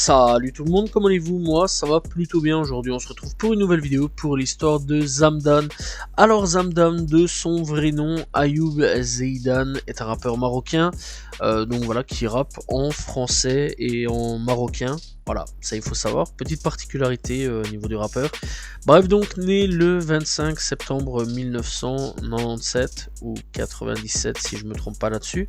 Salut tout le monde, comment allez-vous? Moi ça va plutôt bien. Aujourd'hui on se retrouve pour une nouvelle vidéo pour l'histoire de Zamdan. Alors Zamdan, de son vrai nom Ayoub Zeidan, est un rappeur marocain, donc voilà, qui rappe en français et en marocain. Voilà, ça il faut savoir, petite particularité au niveau du rappeur. Bref, donc né le 25 septembre 1997 ou 97 si je me trompe pas là-dessus,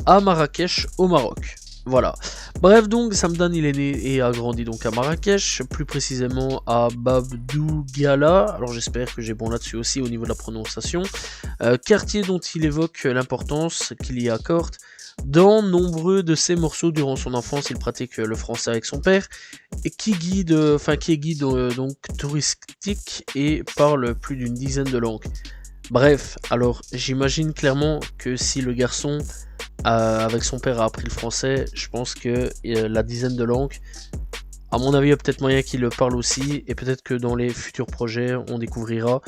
à Marrakech au Maroc. Voilà. Bref, donc Zamdan il est né et a grandi donc à Marrakech, plus précisément à Babdougala. Alors j'espère que j'ai bon là-dessus aussi au niveau de la prononciation. Quartier dont il évoque l'importance qu'il y accorde. Dans nombreux de ses morceaux durant son enfance, il pratique le français avec son père, et qui est guide donc touristique et parle plus d'une dizaine de langues. Bref, alors j'imagine clairement que si le garçon avec son père a appris le français, je pense que la dizaine de langues, à mon avis, il y a peut-être moyen qu'il le parle aussi, et peut-être que dans les futurs projets, on découvrira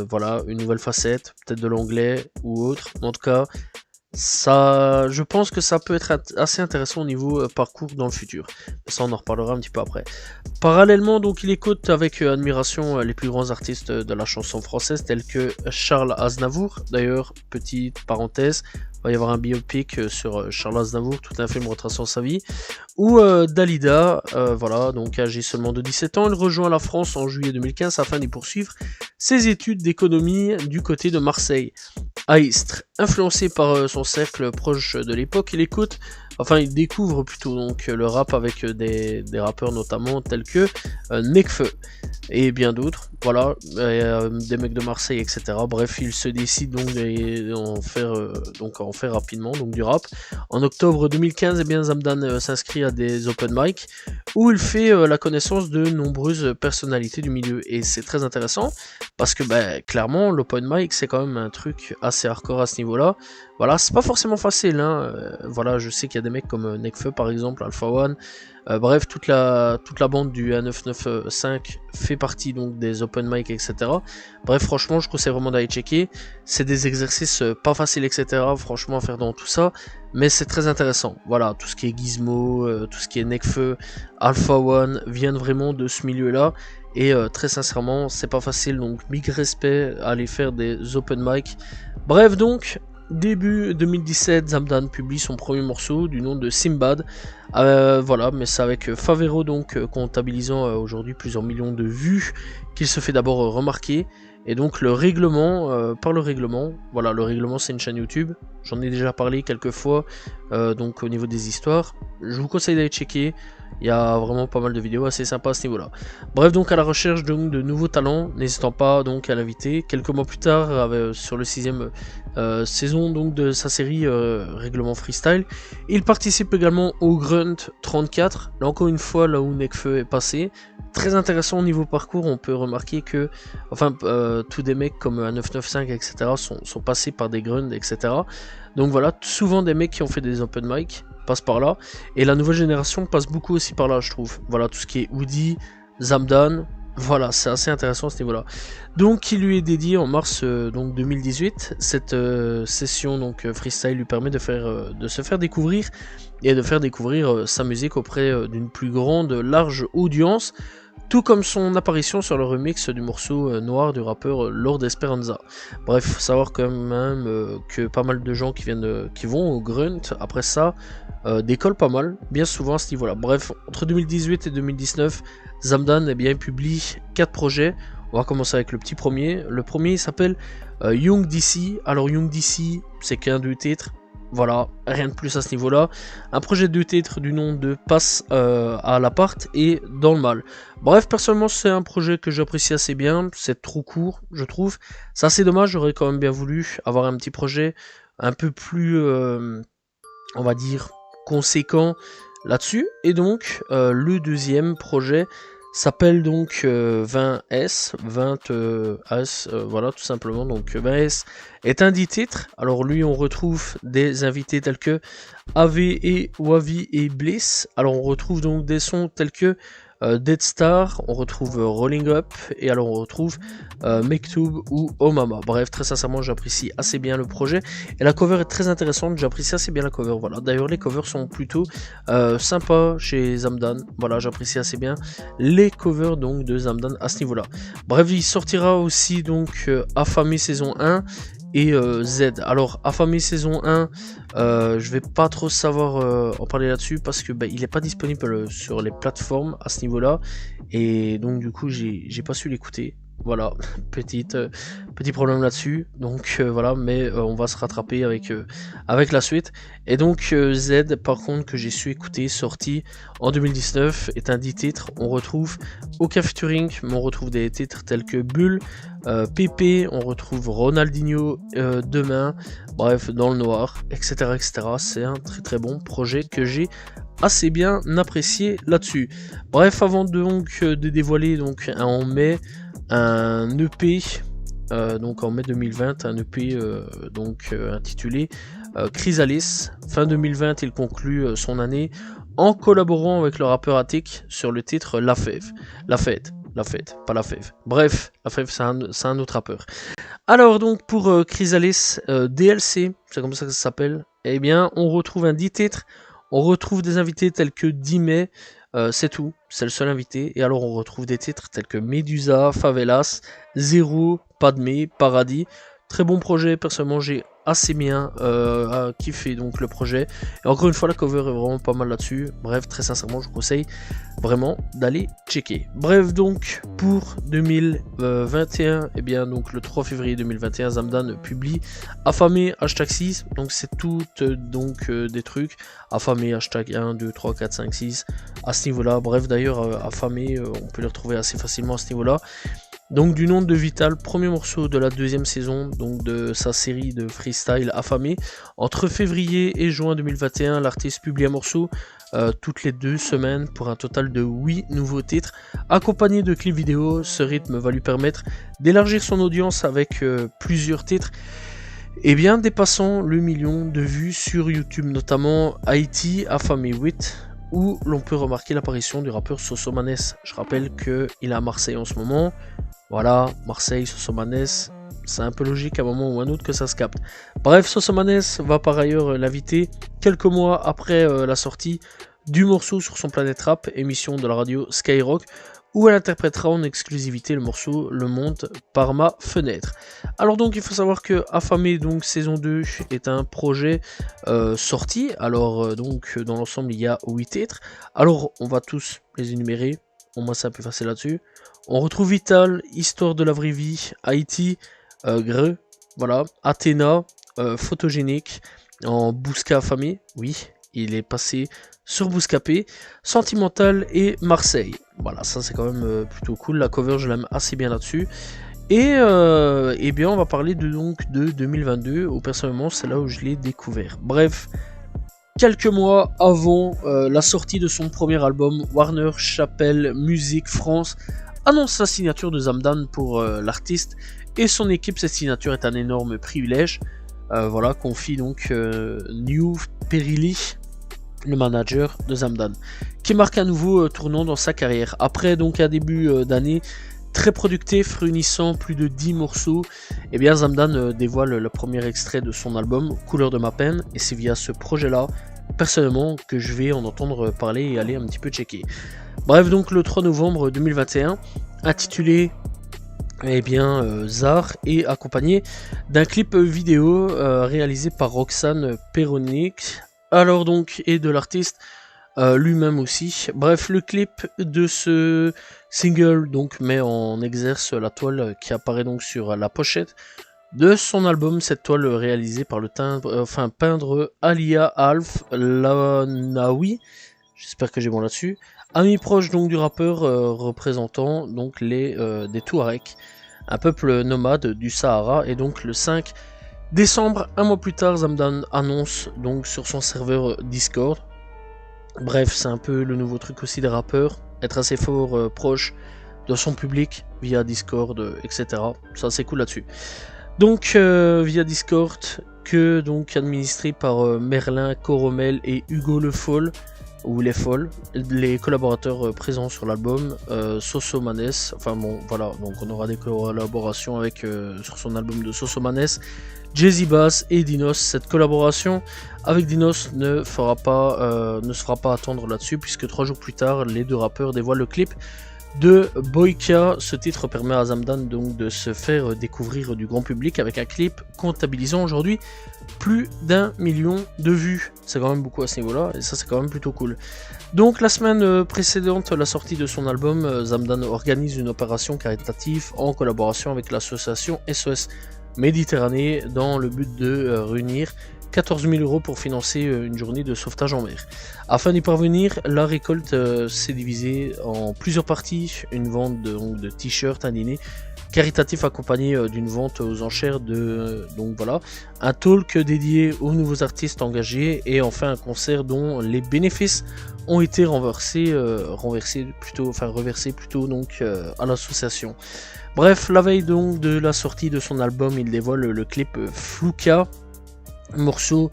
voilà, une nouvelle facette, peut-être de l'anglais ou autre. En tout cas, ça, je pense que ça peut être assez intéressant au niveau parcours dans le futur. Ça, on en reparlera un petit peu après. Parallèlement, donc, il écoute avec admiration les plus grands artistes de la chanson française, tels que Charles Aznavour. D'ailleurs, petite parenthèse, il va y avoir un biopic sur Charles Aznavour, tout un film retraçant sa vie. Ou Dalida, voilà, donc âgé seulement de 17 ans, il rejoint la France en juillet 2015 afin d'y poursuivre ses études d'économie du côté de Marseille, à Istres. Influencé par son cercle proche de l'époque, il découvre plutôt donc le rap avec des rappeurs notamment tels que Nekfeu et bien d'autres, voilà, des mecs de Marseille, etc. Bref, il se décide donc en faire rapidement, donc du rap. En octobre 2015, eh bien, Zamdan s'inscrit à des open mic où il fait la connaissance de nombreuses personnalités du milieu, et c'est très intéressant parce que clairement l'open mic c'est quand même un truc assez hardcore à ce niveau-là. Voilà, c'est pas forcément facile, hein. Voilà, je sais qu'il y a des mecs comme Nekfeu par exemple, Alpha One. Bref, toute la bande du A995 fait partie donc des open mic, etc. Bref, franchement, je conseille vraiment d'aller checker. C'est des exercices pas faciles, etc. Franchement, à faire dans tout ça, mais c'est très intéressant. Voilà, tout ce qui est Gizmo, tout ce qui est Nekfeu, Alpha One viennent vraiment de ce milieu-là. Et très sincèrement, c'est pas facile, donc big respect à aller faire des open mic. Bref, donc, début 2017, Zamdan publie son premier morceau du nom de Simbad. Voilà, mais c'est avec Favero, donc comptabilisant aujourd'hui plusieurs millions de vues, qu'il se fait d'abord remarquer. Et donc par le règlement, voilà, le règlement c'est une chaîne YouTube, j'en ai déjà parlé quelques fois, donc au niveau des histoires, je vous conseille d'aller checker, il y a vraiment pas mal de vidéos assez sympas à ce niveau là. Bref, donc à la recherche donc, de nouveaux talents, n'hésitant pas donc à l'inviter. Quelques mois plus tard, sur le 6ème saison donc, de sa série Règlement Freestyle, il participe également au Grunt 34, là encore une fois là où Nekfeu est passé. Très intéressant au niveau parcours, on peut remarquer que tous des mecs comme A995, etc. sont passés par des grunts, etc. Donc voilà, souvent des mecs qui ont fait des open mic passent par là, et la nouvelle génération passe beaucoup aussi par là, je trouve. Voilà, tout ce qui est Woody, Zamdan, voilà, c'est assez intéressant à ce niveau-là. Donc il lui est dédié en mars donc 2018. Cette session donc freestyle lui permet de se faire découvrir et de faire découvrir sa musique auprès d'une plus grande large audience, tout comme son apparition sur le remix du morceau Noir du rappeur Lord Esperanza. Bref, faut savoir quand même que pas mal de gens qui vont au Grunt après ça décollent pas mal, bien souvent à ce niveau-là. Bref, entre 2018 et 2019, Zamdan publie 4 projets. On va commencer avec le petit premier. Le premier s'appelle Young DC. Alors Young DC, c'est qu'un 2 titres. Voilà, rien de plus à ce niveau-là. Un projet de 2 titres du nom de Passe à l'appart et Dans le mal. Bref, personnellement, c'est un projet que j'apprécie assez bien. C'est trop court, je trouve. C'est assez dommage, j'aurais quand même bien voulu avoir un petit projet un peu plus, on va dire, conséquent là-dessus. Et donc, le deuxième projet s'appelle donc 20S, voilà, tout simplement. Donc 20S est un 10 titres. Alors lui, on retrouve des invités tels que AV et Wavi et Bliss. Alors on retrouve donc des sons tels que Dead Star, on retrouve Rolling Up, et alors on retrouve Mektoub ou Oh Mama. Bref, très sincèrement, j'apprécie assez bien le projet, et la cover est très intéressante, j'apprécie assez bien la cover, voilà. D'ailleurs, les covers sont plutôt sympas chez Zamdan, voilà, j'apprécie assez bien les covers donc de Zamdan à ce niveau-là. Bref, il sortira aussi donc Affamé saison 1, et Z. Alors, Affamé saison 1, je vais pas trop savoir en parler là-dessus parce que il est pas disponible sur les plateformes à ce niveau-là, et donc du coup j'ai pas su l'écouter. Voilà, petit problème là-dessus. Donc voilà, mais on va se rattraper avec la suite. Et donc Z, par contre, que j'ai su écouter, sorti en 2019, est un 10 titres. On retrouve aucun featuring, mais on retrouve des titres tels que Bull, PP, on retrouve Ronaldinho, Demain, bref, Dans le Noir, etc. etc. C'est un très bon projet que j'ai assez bien apprécié là-dessus. Bref, avant donc de dévoiler donc en mai un EP, donc en mai 2020, un EP donc intitulé Chrysalis. Fin 2020, il conclut son année en collaborant avec le rappeur Attic sur le titre La Fève. La Fête, pas La Fève. Bref, La Fève, c'est un autre rappeur. Alors donc pour Chrysalis DLC, c'est comme ça que ça s'appelle, eh bien on retrouve un 10 titres, on retrouve des invités tels que Dimé, c'est tout, c'est le seul invité, et alors on retrouve des titres tels que Medusa, Favelas, Zero, Padmé, Paradis. Très bon projet, personnellement j'ai assez bien kiffé donc le projet, et encore une fois la cover est vraiment pas mal là-dessus. Bref, très sincèrement je vous conseille vraiment d'aller checker. Bref, donc pour 2021, et bien donc le 3 février 2021, Zamdan publie Affamé #6, donc c'est tout donc des trucs Affamé #1 2 3 4 5 6 à ce niveau là. Bref, d'ailleurs Affamé on peut les retrouver assez facilement à ce niveau là. Donc du nom de Vital, premier morceau de la deuxième saison donc de sa série de freestyle Affamé. Entre février et juin 2021, l'artiste publie un morceau toutes les 2 semaines pour un total de 8 nouveaux titres, accompagnés de clips vidéo. Ce rythme va lui permettre d'élargir son audience avec plusieurs titres, et bien dépassant le million de vues sur YouTube, notamment Haïti, Affamé 8, où l'on peut remarquer l'apparition du rappeur Sosomanes. Je rappelle qu'il est à Marseille en ce moment. Voilà, Marseille, Sosomanes, c'est un peu logique à un moment ou un autre que ça se capte. Bref, Sosomanes va par ailleurs l'inviter quelques mois après la sortie du morceau sur son Planète Rap, émission de la radio Skyrock, où elle interprétera en exclusivité le morceau Le Monde par ma fenêtre. Alors donc il faut savoir que Affamé donc saison 2 est un projet sorti. Alors donc dans l'ensemble il y a 8 titres. Alors on va tous les énumérer, au moins c'est un peu facile là-dessus. On retrouve Vital, Histoire de la vraie vie, Haïti, Greux, voilà, Athéna, Photogénique, en Bousca Affamé, oui, il est passé sur Bouscapé, Sentimental et Marseille. Voilà, ça c'est quand même plutôt cool, la cover je l'aime assez bien là-dessus. Et bien on va parler de 2022, où personnellement c'est là où je l'ai découvert. Bref, quelques mois avant la sortie de son premier album, Warner Chappell Music France annonce la signature de Zamdan pour l'artiste et son équipe. Cette signature est un énorme privilège. Voilà, confie donc New Perilli, le manager de Zamdan, qui marque un nouveau tournant dans sa carrière. Après donc un début d'année très productif, réunissant plus de 10 morceaux, et bien Zamdan dévoile le premier extrait de son album Couleur de ma peine, et c'est via ce projet là personnellement que je vais en entendre parler et aller un petit peu checker. Bref, donc le 3 novembre 2021, intitulé Zar, est accompagné d'un clip vidéo réalisé par Roxane Peronic, alors donc, et de l'artiste lui-même aussi. Bref, le clip de ce single donc met en exerce la toile qui apparaît donc sur la pochette de son album. Cette toile réalisée par le peintre Alia Alf Lanawi, j'espère que j'ai bon là-dessus, ami proche donc du rappeur, représentant donc des Touaregs, un peuple nomade du Sahara. Et donc le 5 décembre, un mois plus tard, Zamdan annonce donc sur son serveur Discord. Bref, c'est un peu le nouveau truc aussi des rappeurs, être assez fort proche de son public via Discord, etc. Ça c'est cool là-dessus. Donc via Discord, que donc administré par Merlin Coromel et Hugo Le Foll, où il est folle. Les collaborateurs présents sur l'album, Sosomanes, enfin bon voilà, donc on aura des collaborations avec sur son album de Sosomanes, Jay-Z Bass et Dinos. Cette collaboration avec Dinos ne se fera pas attendre là-dessus, puisque 3 jours plus tard, les deux rappeurs dévoilent le clip de Boyka. Ce titre permet à Zamdan donc de se faire découvrir du grand public avec un clip comptabilisant aujourd'hui plus d'1 million de vues. C'est quand même beaucoup à ce niveau-là, et ça c'est quand même plutôt cool. Donc la semaine précédente la sortie de son album, Zamdan organise une opération caritative en collaboration avec l'association SOS Méditerranée dans le but de réunir 14 000 € pour financer une journée de sauvetage en mer. Afin d'y parvenir, la récolte s'est divisée en plusieurs parties. Une vente de t-shirts, un dîner caritatif accompagné d'une vente aux enchères donc voilà, un talk dédié aux nouveaux artistes engagés, et enfin un concert dont les bénéfices ont été reversés plutôt donc à l'association. Bref, la veille donc de la sortie de son album, il dévoile le clip Flouka, morceau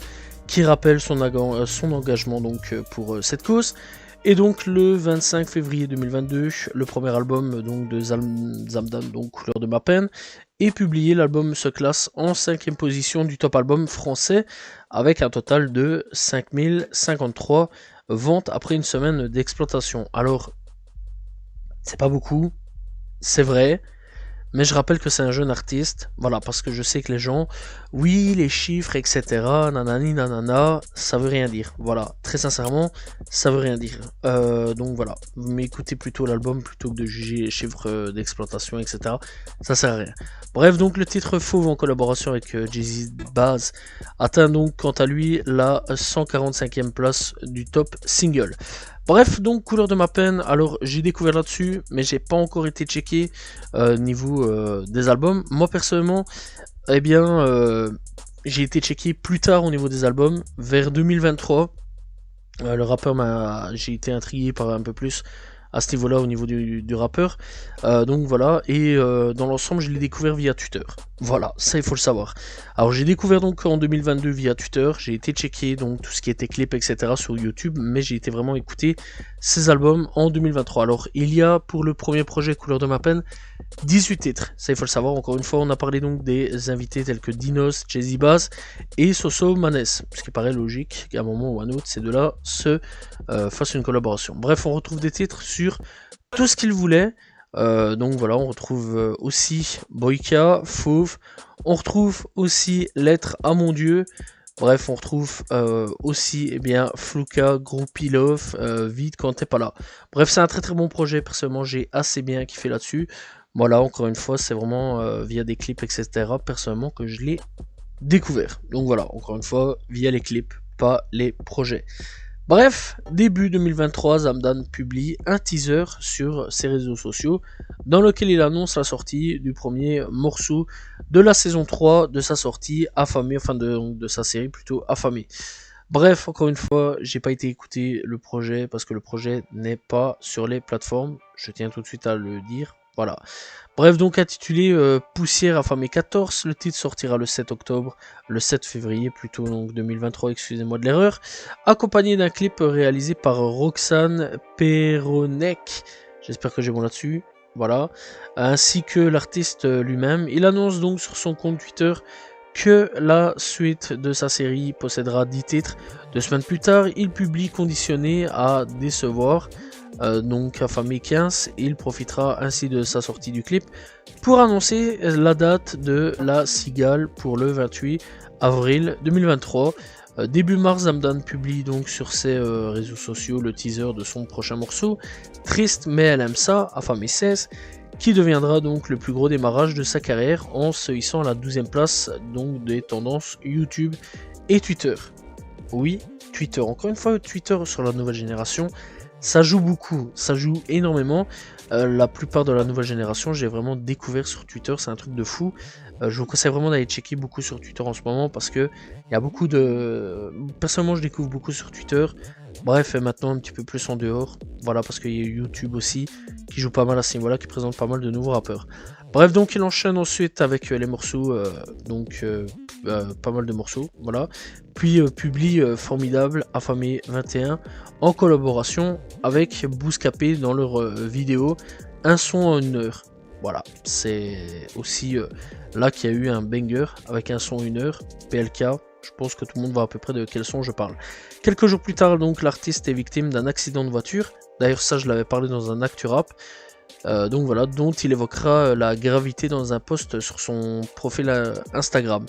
qui rappelle son engagement donc pour cette cause. Et donc le 25 février 2022, le premier album donc de Zamdan, donc Couleur de ma peine, est publié. L'album se classe en 5e position du top album français avec un total de 5053 ventes après une semaine d'exploitation. Alors, c'est pas beaucoup, c'est vrai, mais je rappelle que c'est un jeune artiste, voilà, parce que je sais que les gens, oui, les chiffres, etc., nanani, nanana, ça veut rien dire. Voilà, très sincèrement, ça veut rien dire. Donc voilà, mais écoutez plutôt l'album plutôt que de juger les chiffres d'exploitation, etc. Ça sert à rien. Bref, donc le titre Fauve en collaboration avec Jay-Z Bass atteint donc quant à lui la 145e place du top single. Bref, donc Couleur de ma peine, alors j'ai découvert là-dessus, mais j'ai pas encore été checké niveau des albums. Moi personnellement, eh bien, j'ai été checké plus tard au niveau des albums, vers 2023. Le rappeur j'ai été intrigué par un peu plus à ce niveau-là au niveau du rappeur. Donc voilà, et dans l'ensemble, je l'ai découvert via Twitter. Voilà, ça il faut le savoir. Alors j'ai découvert donc en 2022 via Twitter, j'ai été checker donc tout ce qui était clips, etc. sur YouTube, mais j'ai été vraiment écouter ses albums en 2023. Alors il y a pour le premier projet Couleur de ma peine 18 titres, ça il faut le savoir. Encore une fois, on a parlé donc des invités tels que Dinos, Jay-Z Bass et Sosomanes, ce qui paraît logique qu'à un moment ou à un autre, ces deux-là se fassent une collaboration. Bref, on retrouve des titres sur tout ce qu'ils voulaient. Donc voilà, on retrouve aussi Boyka, Fauve, on retrouve aussi Lettre à mon Dieu. Bref, on retrouve aussi Flouka, Groupie Love, Vite quand t'es pas là. Bref, c'est un très très bon projet, personnellement j'ai assez bien kiffé là-dessus. Voilà, encore une fois, c'est vraiment via des clips, etc. personnellement que je l'ai découvert. Donc voilà, encore une fois, via les clips, pas les projets. Bref, début 2023, Zamdan publie un teaser sur ses réseaux sociaux dans lequel il annonce la sortie du premier morceau de la saison 3 de sa sortie Affamé, enfin de sa série plutôt Affamé. Bref, encore une fois, j'ai pas été écouter le projet parce que le projet n'est pas sur les plateformes, je tiens tout de suite à le dire, voilà. Bref, donc intitulé Poussière affamée 14, le titre sortira le 7 octobre, le 7 février plutôt, donc 2023, excusez-moi de l'erreur, accompagné d'un clip réalisé par Roxane Peronek, j'espère que j'ai bon là-dessus, voilà, ainsi que l'artiste lui-même. Il annonce donc sur son compte Twitter que la suite de sa série possédera 10 titres. 2 semaines plus tard, il publie Conditionné à décevoir, donc Affamé 15, et il profitera ainsi de sa sortie du clip pour annoncer la date de la Cigale pour le 28 avril 2023. Début mars, Zamdan publie donc sur ses réseaux sociaux le teaser de son prochain morceau, Triste mais elle aime ça, Affamé 16, qui deviendra donc le plus gros démarrage de sa carrière en se hissant à la 12e place donc des tendances YouTube et Twitter. Oui, Twitter, encore une fois, Twitter sur la nouvelle génération, ça joue beaucoup, ça joue énormément. La plupart de la nouvelle génération, j'ai vraiment découvert sur Twitter, c'est un truc de fou. Je vous conseille vraiment d'aller checker beaucoup sur Twitter en ce moment parce que il y a beaucoup de... Personnellement, je découvre beaucoup sur Twitter. Bref, et maintenant un petit peu plus en dehors. Voilà, parce qu'il y a YouTube aussi qui joue pas mal à ce niveau-là, qui présente pas mal de nouveaux rappeurs. Bref, donc il enchaîne ensuite avec les morceaux, pas mal de morceaux, voilà. Puis publie Formidable, Affamé 21, en collaboration avec Bouscapé dans leur vidéo Un son en 1 heure. Voilà, c'est aussi là qu'il y a eu un banger avec Un son en 1 heure, PLK. Je pense que tout le monde voit à peu près de quel son je parle. Quelques jours plus tard, donc l'artiste est victime d'un accident de voiture. D'ailleurs, ça, je l'avais parlé dans un Actu Rap. Donc voilà, dont il évoquera la gravité dans un post sur son profil Instagram.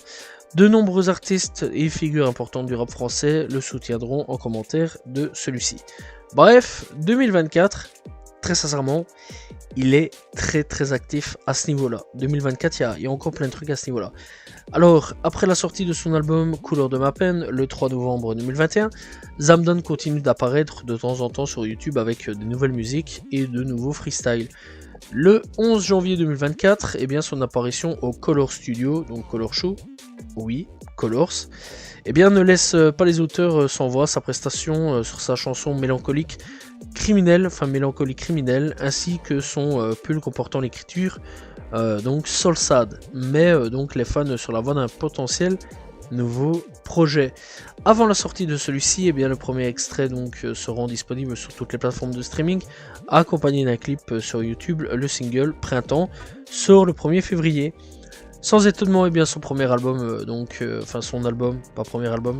De nombreux artistes et figures importantes du rap français le soutiendront en commentaire de celui-ci. Bref, 2024, très sincèrement, il est très actif à ce niveau-là. 2024, il y a encore plein de trucs à ce niveau-là. Alors, après la sortie de son album Couleur de ma peine, le 3 novembre 2021, Zamdan continue d'apparaître de temps en temps sur YouTube avec de nouvelles musiques et de nouveaux freestyles. Le 11 janvier 2024, eh bien, son apparition au Color Studio, donc Color Show, oui, Colors, eh bien, ne laisse pas les auteurs sans voix. Sa prestation sur sa chanson Mélancolique Criminelle, ainsi que son pull comportant l'écriture donc Soul Sad, met donc les fans sur la voie d'un potentiel nouveau projet. Avant la sortie de celui-ci, eh bien, le premier extrait donc se rend disponible sur toutes les plateformes de streaming, accompagné d'un clip sur YouTube. Le single Printemps sort le 1er février. Sans étonnement, eh bien, son premier album,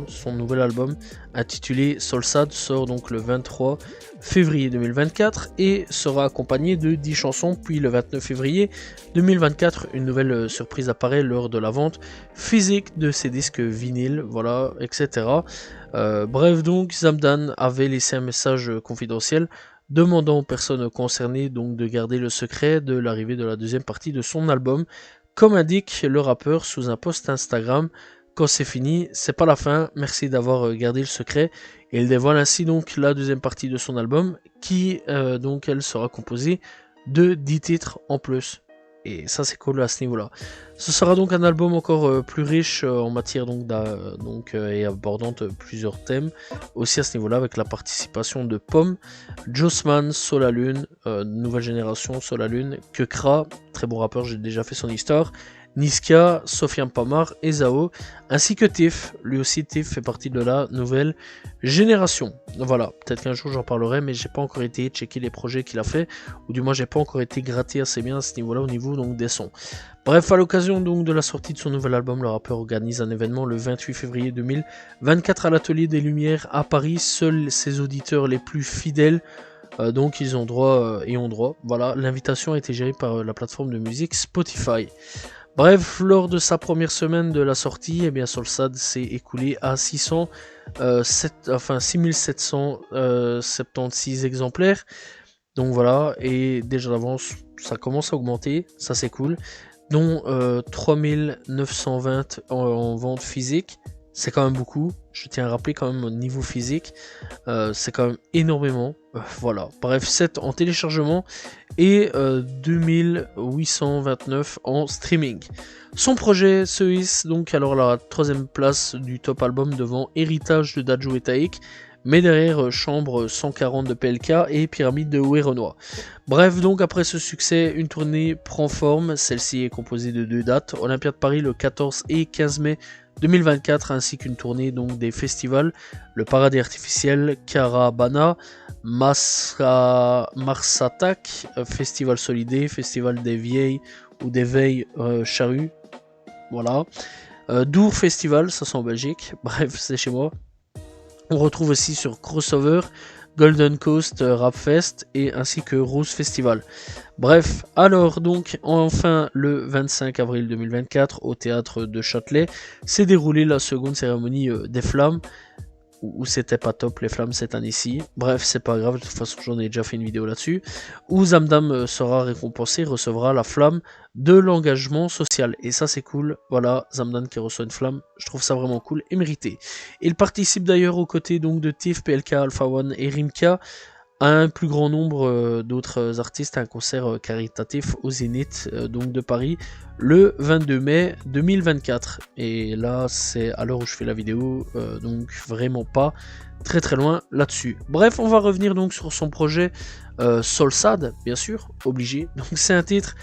son nouvel album, intitulé Soul Sad, sort donc le 23 février 2024 et sera accompagné de 10 chansons. Puis le 29 février 2024, une nouvelle surprise apparaît lors de la vente physique de ses disques vinyles, voilà, etc. Bref, donc, Zamdan avait laissé un message confidentiel demandant aux personnes concernées donc de garder le secret de l'arrivée de la deuxième partie de son album. Comme indique le rappeur sous un post Instagram, quand c'est fini, c'est pas la fin, merci d'avoir gardé le secret. Et il dévoile ainsi donc la deuxième partie de son album, qui donc elle sera composée de 10 titres en plus. Et ça c'est cool à ce niveau-là. Ce sera donc un album encore plus riche en matière et abordant plusieurs thèmes. Aussi à ce niveau-là avec la participation de Pomme, Jossman, Solalune, nouvelle génération Solalune, Kekra, très bon rappeur, j'ai déjà fait son histoire, Niska, Sofiane Pamar et Zao, ainsi que Tiff. Lui aussi, Tiff fait partie de la nouvelle génération. Voilà, peut-être qu'un jour j'en parlerai, mais j'ai pas encore été checker les projets qu'il a fait, ou du moins j'ai pas encore été gratté assez bien à ce niveau-là, au niveau donc des sons. Bref, à l'occasion donc de la sortie de son nouvel album, le rappeur organise un événement le 28 février 2024 à l'Atelier des Lumières à Paris. Seuls ses auditeurs les plus fidèles donc ils ont droit. Voilà, l'invitation a été gérée par la plateforme de musique Spotify. Bref, lors de sa première semaine de la sortie, eh bien, Soul Sad s'est écoulé à 6776 exemplaires. Donc voilà, et déjà d'avance, ça commence à augmenter, ça c'est cool. Dont 3920 en vente physique. C'est quand même beaucoup, je tiens à rappeler quand même au niveau physique, c'est quand même énormément, voilà. Bref, 7 en téléchargement et 2829 en streaming. Son projet se hisse donc alors à la 3ème place du top album devant Héritage de Dadju et Taïk, mais derrière Chambre 140 de PLK et Pyramide de Werenoi. Bref, donc après ce succès, une tournée prend forme, celle-ci est composée de 2 dates, Olympia de Paris le 14 et 15 mai 2024, ainsi qu'une tournée donc des festivals, le Paradis Artificiel, Carabana, Marsatak, Festival Solidé, Festival des Vieilles ou des Veilles Charrues, voilà, Dour Festival, ça c'est en Belgique, bref c'est chez moi. On retrouve aussi sur Crossover, Golden Coast Rapfest et ainsi que Rose Festival. Bref, alors donc enfin le 25 avril 2024 au théâtre de Châtelet s'est déroulée la seconde cérémonie des flammes, où c'était pas top les flammes cette année-ci. Bref, c'est pas grave, de toute façon j'en ai déjà fait une vidéo là-dessus, où Zamdan sera récompensé, recevra la flamme de l'engagement social. Et ça c'est cool, voilà, Zamdan qui reçoit une flamme, je trouve ça vraiment cool et mérité. Il participe d'ailleurs aux côtés donc de Tiff, PLK, Alpha One et Rimka, à un plus grand nombre d'autres artistes à un concert caritatif au Zénith donc de Paris le 22 mai 2024. Et là c'est à l'heure où je fais la vidéo, donc vraiment pas très loin là-dessus. Bref, on va revenir donc sur son projet Soul Sad, bien sûr, obligé. Donc c'est un titre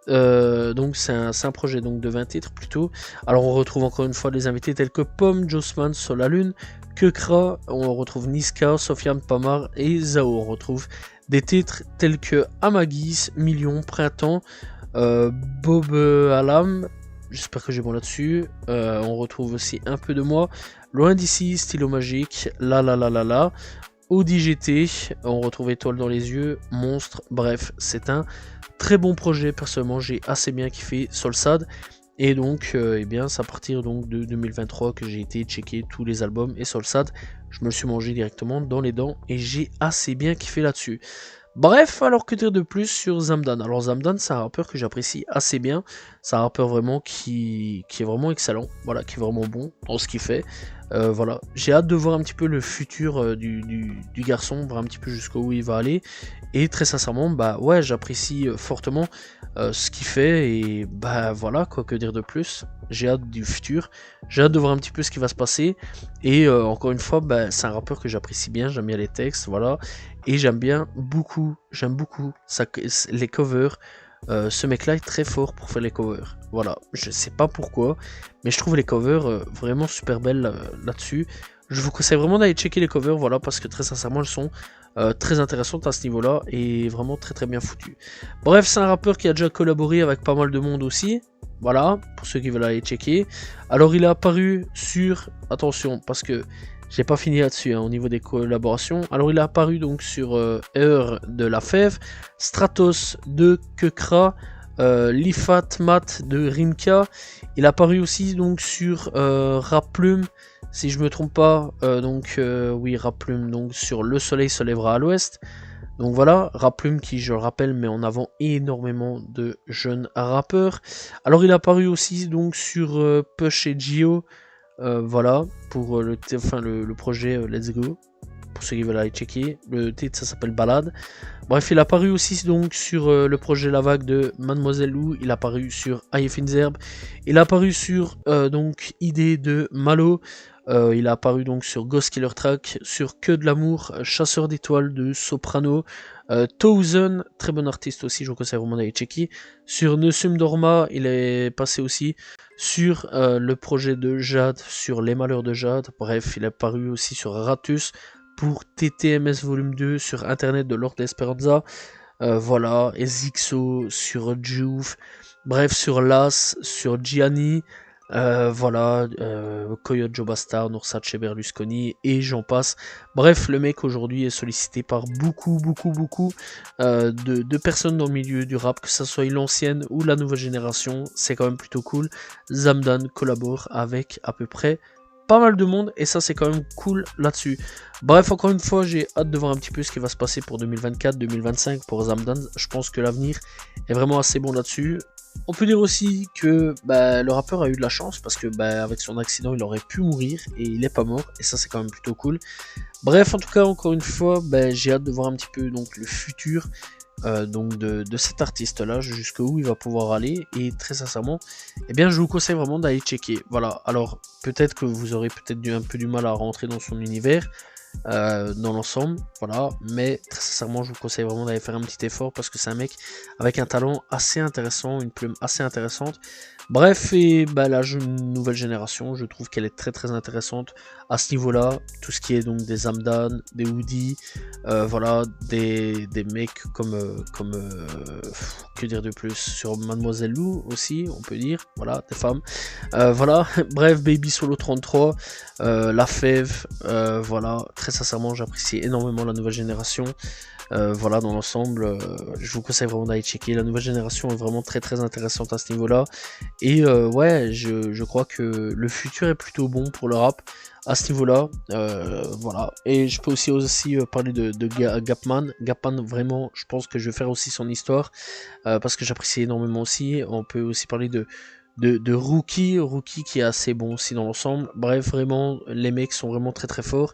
Donc c'est un projet donc de 20 titres plutôt. Alors on retrouve encore une fois des invités tels que Pomme, Jossman, Solalune, Kekra, on retrouve Niska, Sofiane Pamar et Zao. On retrouve des titres tels que Amagis, Million, Printemps, Bob Alam, j'espère que j'ai bon là-dessus. On retrouve aussi un peu de moi, Loin d'ici, Stylo Magique, la. Audi GT, on retrouve Étoile dans les yeux, Monstre, bref, c'est un très bon projet. Personnellement, j'ai assez bien kiffé Solsad. Et donc, eh bien, c'est à partir donc, de 2023 que j'ai été checker tous les albums. Et Solsad, je me le suis mangé directement dans les dents et j'ai assez bien kiffé là-dessus. Bref, alors que dire de plus sur Zamdan? Alors Zamdan, c'est un rappeur que j'apprécie assez bien. C'est un rappeur vraiment qui est vraiment excellent, voilà, qui est vraiment bon dans ce qu'il fait. Voilà, j'ai hâte de voir un petit peu le futur du garçon, voir un petit peu jusqu'où il va aller. Et très sincèrement, bah ouais, j'apprécie fortement ce qu'il fait. Et bah voilà, quoi que dire de plus. J'ai hâte du futur. J'ai hâte de voir un petit peu ce qui va se passer. Et encore une fois, bah, c'est un rappeur que j'apprécie bien. J'aime bien les textes, voilà. Et j'aime beaucoup les covers. Ce mec-là est très fort pour faire les covers. Voilà, je sais pas pourquoi, mais je trouve les covers vraiment super belles là-dessus. Je vous conseille vraiment d'aller checker les covers, voilà, parce que très sincèrement, elles sont très intéressantes à ce niveau-là et vraiment très bien foutues. Bref, c'est un rappeur qui a déjà collaboré avec pas mal de monde aussi. Voilà, pour ceux qui veulent aller checker. Alors, il est apparu sur... Attention, parce que j'ai pas fini là-dessus, hein, au niveau des collaborations. Alors, il est apparu donc sur Heure de La Fève, Stratos de Kekra, Lifat Mat de Rimka. Il est apparu aussi donc sur Raplume, si je me trompe pas. Oui, Raplume, donc sur Le Soleil se lèvera à l'ouest. Donc voilà, Raplume qui, je le rappelle, met en avant énormément de jeunes rappeurs. Alors il est apparu aussi donc sur Push et Gio, voilà, pour le projet Let's Go, pour ceux qui veulent aller checker. Le titre ça s'appelle Balade. Bref, il est apparu aussi donc sur le projet La Vague de Mademoiselle Lou, il est apparu sur Zerb, il est apparu sur donc Idée de Malo, il est apparu donc sur Ghost Killer Track, sur Que de l'amour, Chasseur d'étoiles de Soprano, Thousand, très bon artiste aussi, je vous conseille vraiment d'aller checker. Sur Nesum Dorma, il est passé aussi sur le projet de Jade, sur Les Malheurs de Jade. Bref, il est apparu aussi sur Ratus pour TTMS Volume 2 sur Internet de Lord Esperanza. Voilà, Ezixo sur Juve. Bref, sur Las, sur Gianni. Voilà, Coyote Jobastar, Noursace Berlusconi et j'en passe. Bref, le mec aujourd'hui est sollicité par beaucoup de personnes dans le milieu du rap, que ce soit l'ancienne ou la nouvelle génération. C'est quand même plutôt cool. Zamdan collabore avec à peu près pas mal de monde et ça c'est quand même cool là-dessus. Bref, encore une fois, j'ai hâte de voir un petit peu ce qui va se passer pour 2024-2025 pour Zamdan. Je pense que l'avenir est vraiment assez bon là-dessus. On peut dire aussi que le rappeur a eu de la chance parce que avec son accident il aurait pu mourir et il est pas mort et ça c'est quand même plutôt cool. Bref, en tout cas encore une fois j'ai hâte de voir un petit peu donc le futur donc de cet artiste là, jusqu'où il va pouvoir aller. Et très sincèrement, eh bien je vous conseille vraiment d'aller checker. Voilà, alors peut-être que vous aurez peut-être un peu du mal à rentrer dans son univers dans l'ensemble, voilà, mais très sincèrement je vous conseille vraiment d'aller faire un petit effort parce que c'est un mec avec un talent assez intéressant, une plume assez intéressante. Bref, et la nouvelle génération, je trouve qu'elle est très intéressante à ce niveau là, tout ce qui est donc des Zamdan, des Woody, voilà, des mecs comme que dire de plus, sur Mademoiselle Lou aussi on peut dire, voilà, des femmes, voilà. Bref, Baby Solo 33, La Fève, voilà, très sincèrement j'apprécie énormément la nouvelle génération. Voilà, dans l'ensemble, je vous conseille vraiment d'aller checker. La nouvelle génération est vraiment très intéressante à ce niveau là et ouais, je crois que le futur est plutôt bon pour le rap à ce niveau là. Voilà, et je peux aussi parler de Gapman. Vraiment, je pense que je vais faire aussi son histoire parce que j'apprécie énormément aussi. On peut aussi parler de Rookie qui est assez bon aussi dans l'ensemble. Bref, vraiment les mecs sont vraiment très forts.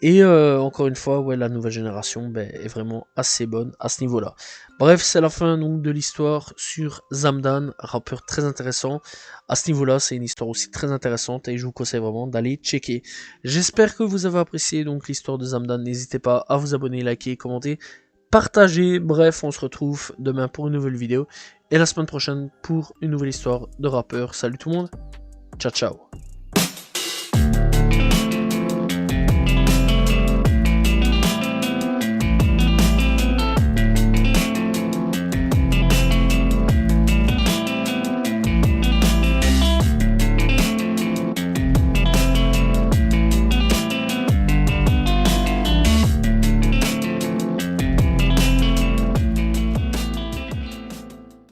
Et encore une fois, ouais, la nouvelle génération est vraiment assez bonne à ce niveau-là. Bref, c'est la fin donc de l'histoire sur Zamdan, rappeur très intéressant. À ce niveau-là, c'est une histoire aussi très intéressante et je vous conseille vraiment d'aller checker. J'espère que vous avez apprécié donc l'histoire de Zamdan. N'hésitez pas à vous abonner, liker, commenter, partager. Bref, on se retrouve demain pour une nouvelle vidéo. et la semaine prochaine pour une nouvelle histoire de rappeur. Salut tout le monde, ciao ciao.